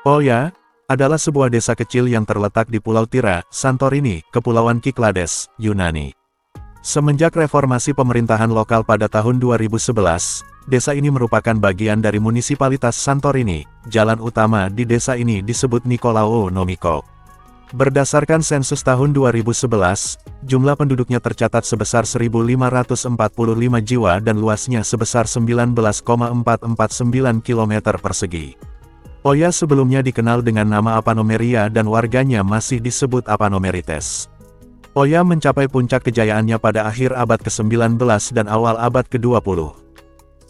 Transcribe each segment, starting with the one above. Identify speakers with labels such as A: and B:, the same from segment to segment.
A: Oya adalah sebuah desa kecil yang terletak di Pulau Tira, Santorini, Kepulauan Kiklades, Yunani. Semenjak reformasi pemerintahan lokal pada tahun 2011, desa ini merupakan bagian dari munisipalitas Santorini. Jalan utama di desa ini disebut Nikolao Nomiko. Berdasarkan sensus tahun 2011, jumlah penduduknya tercatat sebesar 1.545 jiwa dan luasnya sebesar 19,449 km persegi. Oya sebelumnya dikenal dengan nama Apanomeria dan warganya masih disebut Apanomerites. Oya mencapai puncak kejayaannya pada akhir abad ke-19 dan awal abad ke-20.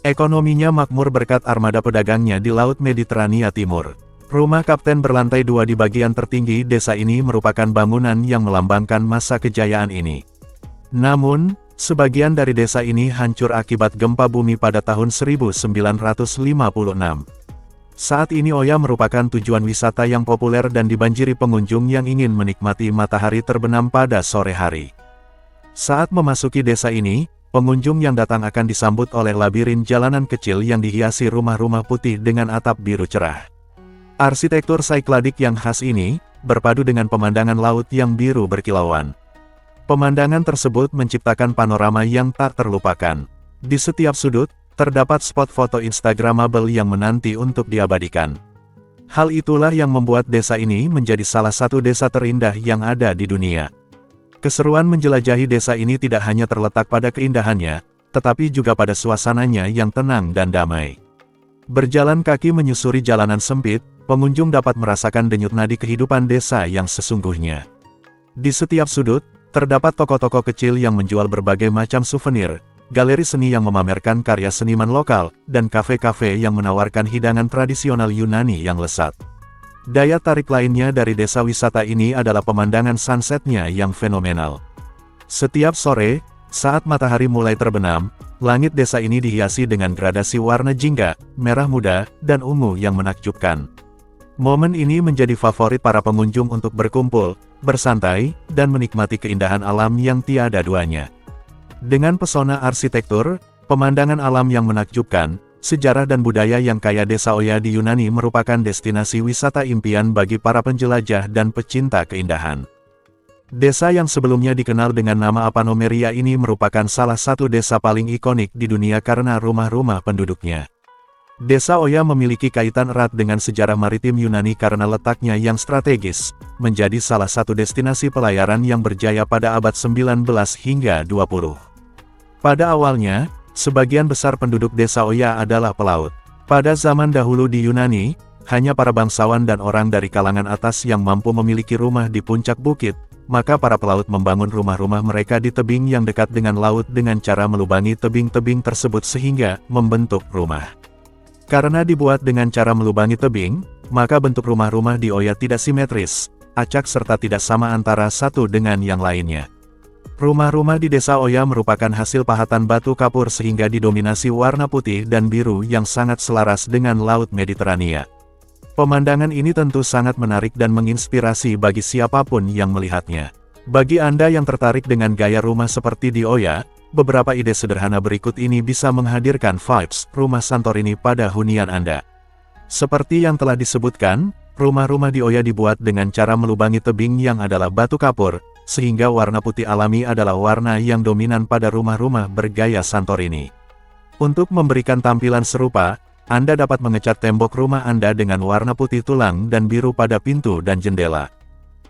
A: Ekonominya makmur berkat armada pedagangnya di Laut Mediterania Timur. Rumah kapten berlantai 2 di bagian tertinggi desa ini merupakan bangunan yang melambangkan masa kejayaan ini. Namun, sebagian dari desa ini hancur akibat gempa bumi pada tahun 1956. Saat ini Oya merupakan tujuan wisata yang populer dan dibanjiri pengunjung yang ingin menikmati matahari terbenam pada sore hari. Saat memasuki desa ini, pengunjung yang datang akan disambut oleh labirin jalanan kecil yang dihiasi rumah-rumah putih dengan atap biru cerah. Arsitektur Cycladic yang khas ini, berpadu dengan pemandangan laut yang biru berkilauan. Pemandangan tersebut menciptakan panorama yang tak terlupakan. Di setiap sudut, terdapat spot foto Instagramable yang menanti untuk diabadikan. Hal itulah yang membuat desa ini menjadi salah satu desa terindah yang ada di dunia. Keseruan menjelajahi desa ini tidak hanya terletak pada keindahannya, tetapi juga pada suasananya yang tenang dan damai. Berjalan kaki menyusuri jalanan sempit, pengunjung dapat merasakan denyut nadi kehidupan desa yang sesungguhnya. Di setiap sudut, terdapat toko-toko kecil yang menjual berbagai macam souvenir, galeri seni yang memamerkan karya seniman lokal, dan kafe-kafe yang menawarkan hidangan tradisional Yunani yang lezat. Daya tarik lainnya dari desa wisata ini adalah pemandangan sunsetnya yang fenomenal. Setiap sore, saat matahari mulai terbenam, langit desa ini dihiasi dengan gradasi warna jingga, merah muda, dan ungu yang menakjubkan. Momen ini menjadi favorit para pengunjung untuk berkumpul, bersantai, dan menikmati keindahan alam yang tiada duanya. Dengan pesona arsitektur, pemandangan alam yang menakjubkan, sejarah dan budaya yang kaya, desa Oya di Yunani merupakan destinasi wisata impian bagi para penjelajah dan pecinta keindahan. Desa yang sebelumnya dikenal dengan nama Apanomeria ini merupakan salah satu desa paling ikonik di dunia karena rumah-rumah penduduknya. Desa Oya memiliki kaitan erat dengan sejarah maritim Yunani karena letaknya yang strategis, menjadi salah satu destinasi pelayaran yang berjaya pada abad 19 hingga 20. Pada awalnya, sebagian besar penduduk desa Oya adalah pelaut. Pada zaman dahulu di Yunani, hanya para bangsawan dan orang dari kalangan atas yang mampu memiliki rumah di puncak bukit, maka para pelaut membangun rumah-rumah mereka di tebing yang dekat dengan laut dengan cara melubangi tebing-tebing tersebut sehingga membentuk rumah. Karena dibuat dengan cara melubangi tebing, maka bentuk rumah-rumah di Oya tidak simetris, acak serta tidak sama antara satu dengan yang lainnya. Rumah-rumah di desa Oya merupakan hasil pahatan batu kapur sehingga didominasi warna putih dan biru yang sangat selaras dengan Laut Mediterania. Pemandangan ini tentu sangat menarik dan menginspirasi bagi siapapun yang melihatnya. Bagi Anda yang tertarik dengan gaya rumah seperti di Oya, beberapa ide sederhana berikut ini bisa menghadirkan vibes rumah Santorini pada hunian Anda. Seperti yang telah disebutkan, rumah-rumah di Oya dibuat dengan cara melubangi tebing yang adalah batu kapur, sehingga warna putih alami adalah warna yang dominan pada rumah-rumah bergaya Santorini. Untuk memberikan tampilan serupa, Anda dapat mengecat tembok rumah Anda dengan warna putih tulang dan biru pada pintu dan jendela.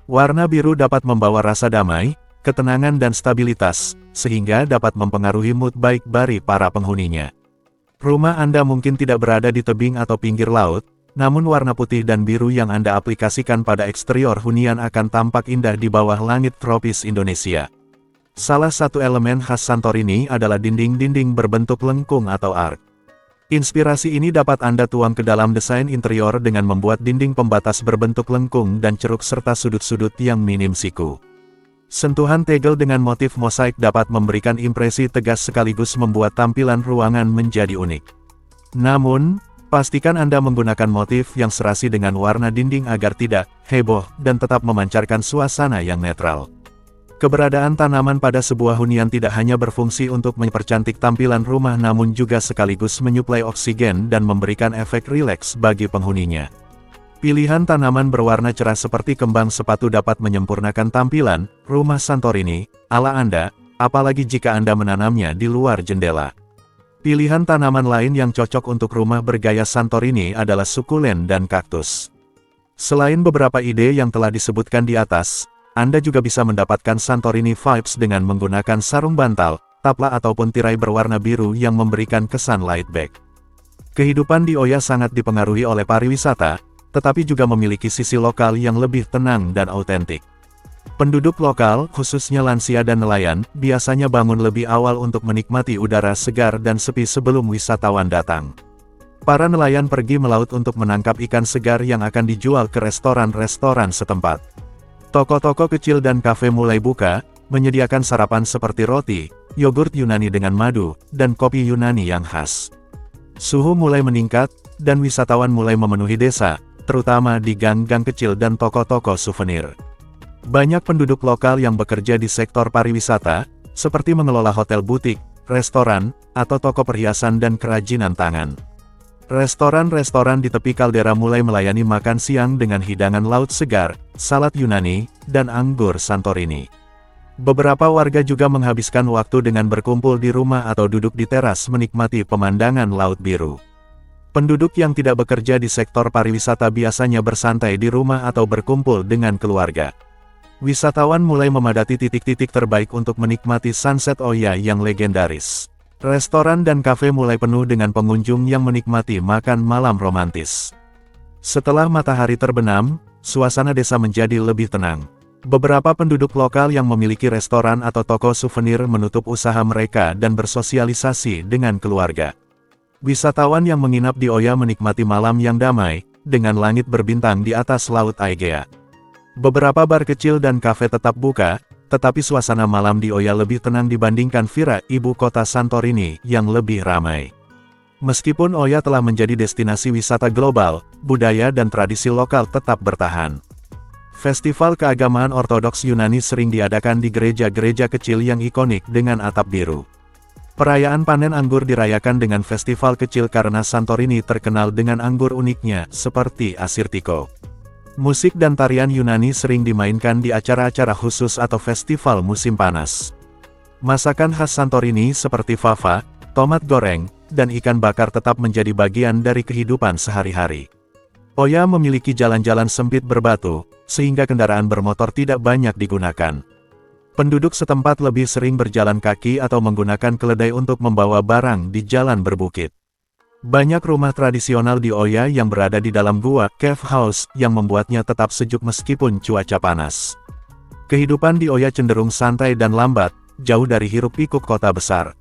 A: Warna biru dapat membawa rasa damai, ketenangan dan stabilitas, sehingga dapat mempengaruhi mood baik dari para penghuninya. Rumah Anda mungkin tidak berada di tebing atau pinggir laut, namun warna putih dan biru yang Anda aplikasikan pada eksterior hunian akan tampak indah di bawah langit tropis Indonesia. Salah satu elemen khas Santorini adalah dinding-dinding berbentuk lengkung atau arc. Inspirasi ini dapat Anda tuang ke dalam desain interior dengan membuat dinding pembatas berbentuk lengkung dan ceruk serta sudut-sudut yang minim siku. Sentuhan tegel dengan motif mosaik dapat memberikan impresi tegas sekaligus membuat tampilan ruangan menjadi unik. Namun, pastikan Anda menggunakan motif yang serasi dengan warna dinding agar tidak heboh dan tetap memancarkan suasana yang netral. Keberadaan tanaman pada sebuah hunian tidak hanya berfungsi untuk mempercantik tampilan rumah namun juga sekaligus menyuplai oksigen dan memberikan efek rileks bagi penghuninya. Pilihan tanaman berwarna cerah seperti kembang sepatu dapat menyempurnakan tampilan rumah Santorini ala Anda, apalagi jika Anda menanamnya di luar jendela. Pilihan tanaman lain yang cocok untuk rumah bergaya Santorini adalah sukulen dan kaktus. Selain beberapa ide yang telah disebutkan di atas, Anda juga bisa mendapatkan Santorini vibes dengan menggunakan sarung bantal, tapla ataupun tirai berwarna biru yang memberikan kesan laid back. Kehidupan di Oya sangat dipengaruhi oleh pariwisata, tetapi juga memiliki sisi lokal yang lebih tenang dan autentik. Penduduk lokal, khususnya lansia dan nelayan, biasanya bangun lebih awal untuk menikmati udara segar dan sepi sebelum wisatawan datang. Para nelayan pergi melaut untuk menangkap ikan segar yang akan dijual ke restoran-restoran setempat. Toko-toko kecil dan kafe mulai buka, menyediakan sarapan seperti roti, yogurt Yunani dengan madu, dan kopi Yunani yang khas. Suhu mulai meningkat, dan wisatawan mulai memenuhi desa, terutama di gang-gang kecil dan toko-toko souvenir. Banyak penduduk lokal yang bekerja di sektor pariwisata, seperti mengelola hotel butik, restoran, atau toko perhiasan dan kerajinan tangan. Restoran-restoran di tepi kaldera mulai melayani makan siang dengan hidangan laut segar, salad Yunani, dan anggur Santorini. Beberapa warga juga menghabiskan waktu dengan berkumpul di rumah atau duduk di teras menikmati pemandangan laut biru. Penduduk yang tidak bekerja di sektor pariwisata biasanya bersantai di rumah atau berkumpul dengan keluarga. Wisatawan mulai memadati titik-titik terbaik untuk menikmati sunset Oya yang legendaris. Restoran dan kafe mulai penuh dengan pengunjung yang menikmati makan malam romantis. Setelah matahari terbenam, suasana desa menjadi lebih tenang. Beberapa penduduk lokal yang memiliki restoran atau toko souvenir menutup usaha mereka dan bersosialisasi dengan keluarga. Wisatawan yang menginap di Oya menikmati malam yang damai, dengan langit berbintang di atas laut Aegea. Beberapa bar kecil dan kafe tetap buka, tetapi suasana malam di Oya lebih tenang dibandingkan Vira, ibu kota Santorini, yang lebih ramai. Meskipun Oya telah menjadi destinasi wisata global, budaya dan tradisi lokal tetap bertahan. Festival keagamaan Ortodoks Yunani sering diadakan di gereja-gereja kecil yang ikonik dengan atap biru. Perayaan panen anggur dirayakan dengan festival kecil karena Santorini terkenal dengan anggur uniknya, seperti Assyrtiko. Musik dan tarian Yunani sering dimainkan di acara-acara khusus atau festival musim panas. Masakan khas Santorini seperti fava, tomat goreng, dan ikan bakar tetap menjadi bagian dari kehidupan sehari-hari. Oya memiliki jalan-jalan sempit berbatu, sehingga kendaraan bermotor tidak banyak digunakan. Penduduk setempat lebih sering berjalan kaki atau menggunakan keledai untuk membawa barang di jalan berbukit. Banyak rumah tradisional di Oya yang berada di dalam gua, cave house, yang membuatnya tetap sejuk meskipun cuaca panas. Kehidupan di Oya cenderung santai dan lambat, jauh dari hiruk-pikuk kota besar.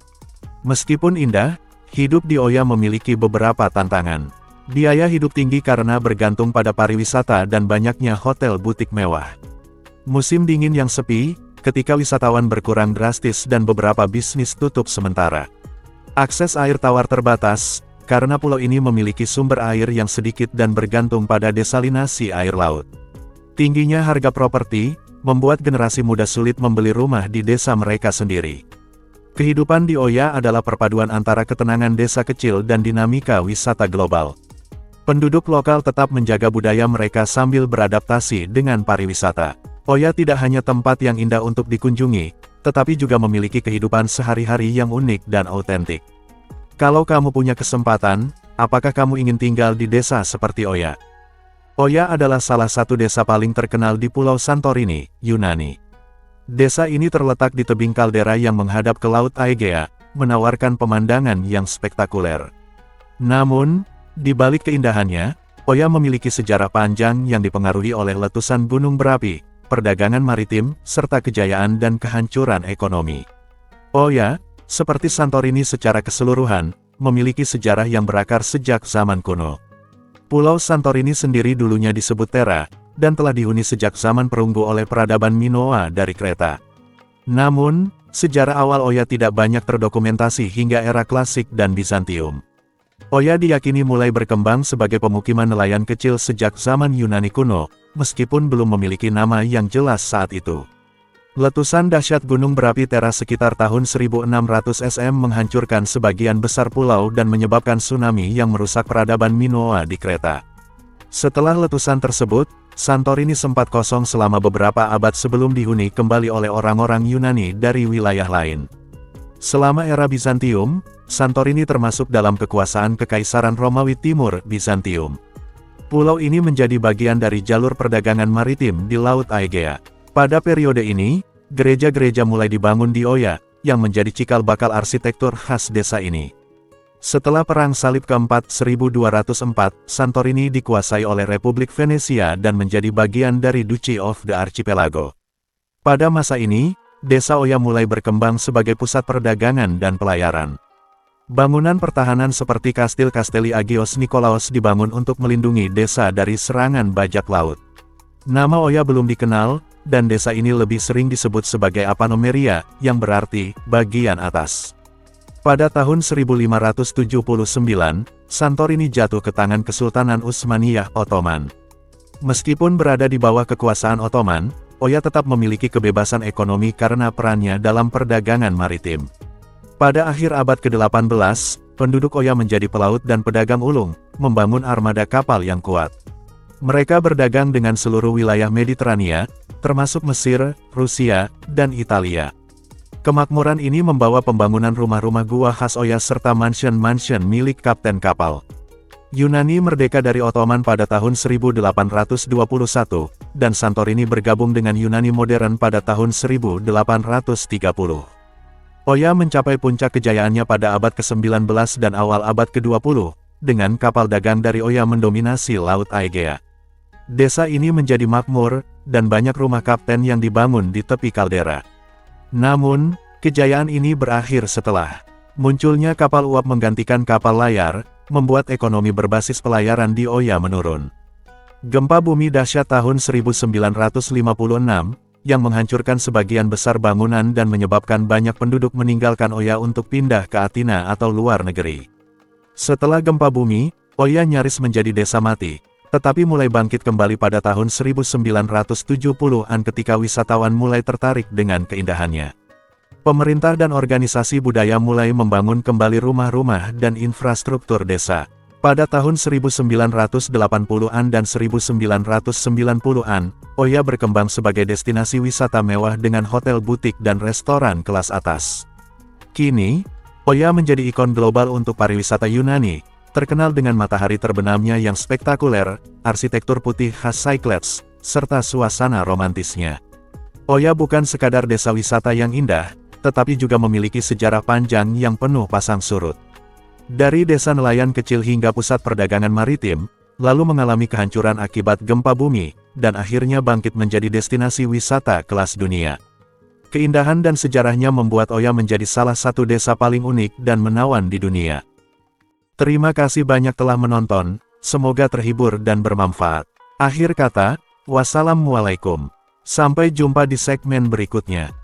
A: Meskipun indah, hidup di Oya memiliki beberapa tantangan. Biaya hidup tinggi karena bergantung pada pariwisata dan banyaknya hotel butik mewah. Musim dingin yang sepi, ketika wisatawan berkurang drastis dan beberapa bisnis tutup sementara. Akses air tawar terbatas, karena pulau ini memiliki sumber air yang sedikit dan bergantung pada desalinasi air laut. Tingginya harga properti, membuat generasi muda sulit membeli rumah di desa mereka sendiri. Kehidupan di Oya adalah perpaduan antara ketenangan desa kecil dan dinamika wisata global. Penduduk lokal tetap menjaga budaya mereka sambil beradaptasi dengan pariwisata. Oya tidak hanya tempat yang indah untuk dikunjungi, tetapi juga memiliki kehidupan sehari-hari yang unik dan autentik. Kalau kamu punya kesempatan, apakah kamu ingin tinggal di desa seperti Oya? Oya adalah salah satu desa paling terkenal di Pulau Santorini, Yunani. Desa ini terletak di tebing kaldera yang menghadap ke Laut Aegea, menawarkan pemandangan yang spektakuler. Namun, di balik keindahannya, Oya memiliki sejarah panjang yang dipengaruhi oleh letusan gunung berapi, perdagangan maritim, serta kejayaan dan kehancuran ekonomi. Oya, seperti Santorini secara keseluruhan, memiliki sejarah yang berakar sejak zaman kuno. Pulau Santorini sendiri dulunya disebut Thera, dan telah dihuni sejak zaman perunggu oleh peradaban Minoa dari Kreta. Namun, sejarah awal Oya tidak banyak terdokumentasi hingga era klasik dan Bizantium. Oya diyakini mulai berkembang sebagai pemukiman nelayan kecil sejak zaman Yunani kuno, meskipun belum memiliki nama yang jelas saat itu. Letusan dahsyat gunung berapi Thera sekitar tahun 1600 SM menghancurkan sebagian besar pulau dan menyebabkan tsunami yang merusak peradaban Minoa di Kreta. Setelah letusan tersebut, Santorini sempat kosong selama beberapa abad sebelum dihuni kembali oleh orang-orang Yunani dari wilayah lain. Selama era Bizantium, Santorini termasuk dalam kekuasaan Kekaisaran Romawi Timur Bizantium. Pulau ini menjadi bagian dari jalur perdagangan maritim di Laut Aegea. Pada periode ini, gereja-gereja mulai dibangun di Oya, yang menjadi cikal bakal arsitektur khas desa ini. Setelah Perang Salib keempat 1204, Santorini dikuasai oleh Republik Venesia dan menjadi bagian dari Duchy of the Archipelago. Pada masa ini, desa Oya mulai berkembang sebagai pusat perdagangan dan pelayaran. Bangunan pertahanan seperti Kastil Castelli Agios Nikolaos dibangun untuk melindungi desa dari serangan bajak laut. Nama Oya belum dikenal, dan desa ini lebih sering disebut sebagai Apanomeria, yang berarti bagian atas. Pada tahun 1579, Santorini jatuh ke tangan Kesultanan Utsmaniyah Ottoman. Meskipun berada di bawah kekuasaan Ottoman, Oya tetap memiliki kebebasan ekonomi karena perannya dalam perdagangan maritim. Pada akhir abad ke-18, penduduk Oya menjadi pelaut dan pedagang ulung, membangun armada kapal yang kuat. Mereka berdagang dengan seluruh wilayah Mediterania, termasuk Mesir, Rusia, dan Italia. Kemakmuran ini membawa pembangunan rumah-rumah gua khas Oya serta mansion-mansion milik kapten kapal. Yunani merdeka dari Ottoman pada tahun 1821, dan Santorini bergabung dengan Yunani modern pada tahun 1830. Oya mencapai puncak kejayaannya pada abad ke-19 dan awal abad ke-20, dengan kapal dagang dari Oya mendominasi Laut Aegea. Desa ini menjadi makmur, dan banyak rumah kapten yang dibangun di tepi kaldera. Namun, kejayaan ini berakhir setelah munculnya kapal uap menggantikan kapal layar, membuat ekonomi berbasis pelayaran di Oya menurun. Gempa bumi dahsyat tahun 1956, yang menghancurkan sebagian besar bangunan dan menyebabkan banyak penduduk meninggalkan Oya untuk pindah ke Atina atau luar negeri. Setelah gempa bumi, Oya nyaris menjadi desa mati, tetapi mulai bangkit kembali pada tahun 1970-an ketika wisatawan mulai tertarik dengan keindahannya. Pemerintah dan organisasi budaya mulai membangun kembali rumah-rumah dan infrastruktur desa. Pada tahun 1980-an dan 1990-an, Oya berkembang sebagai destinasi wisata mewah dengan hotel butik dan restoran kelas atas. Kini, Oya menjadi ikon global untuk pariwisata Yunani, terkenal dengan matahari terbenamnya yang spektakuler, arsitektur putih khas Cyclades, serta suasana romantisnya. Oya bukan sekadar desa wisata yang indah, tetapi juga memiliki sejarah panjang yang penuh pasang surut. Dari desa nelayan kecil hingga pusat perdagangan maritim, lalu mengalami kehancuran akibat gempa bumi, dan akhirnya bangkit menjadi destinasi wisata kelas dunia. Keindahan dan sejarahnya membuat Oya menjadi salah satu desa paling unik dan menawan di dunia. Terima kasih banyak telah menonton, semoga terhibur dan bermanfaat. Akhir kata, wassalamualaikum. Sampai jumpa di segmen berikutnya.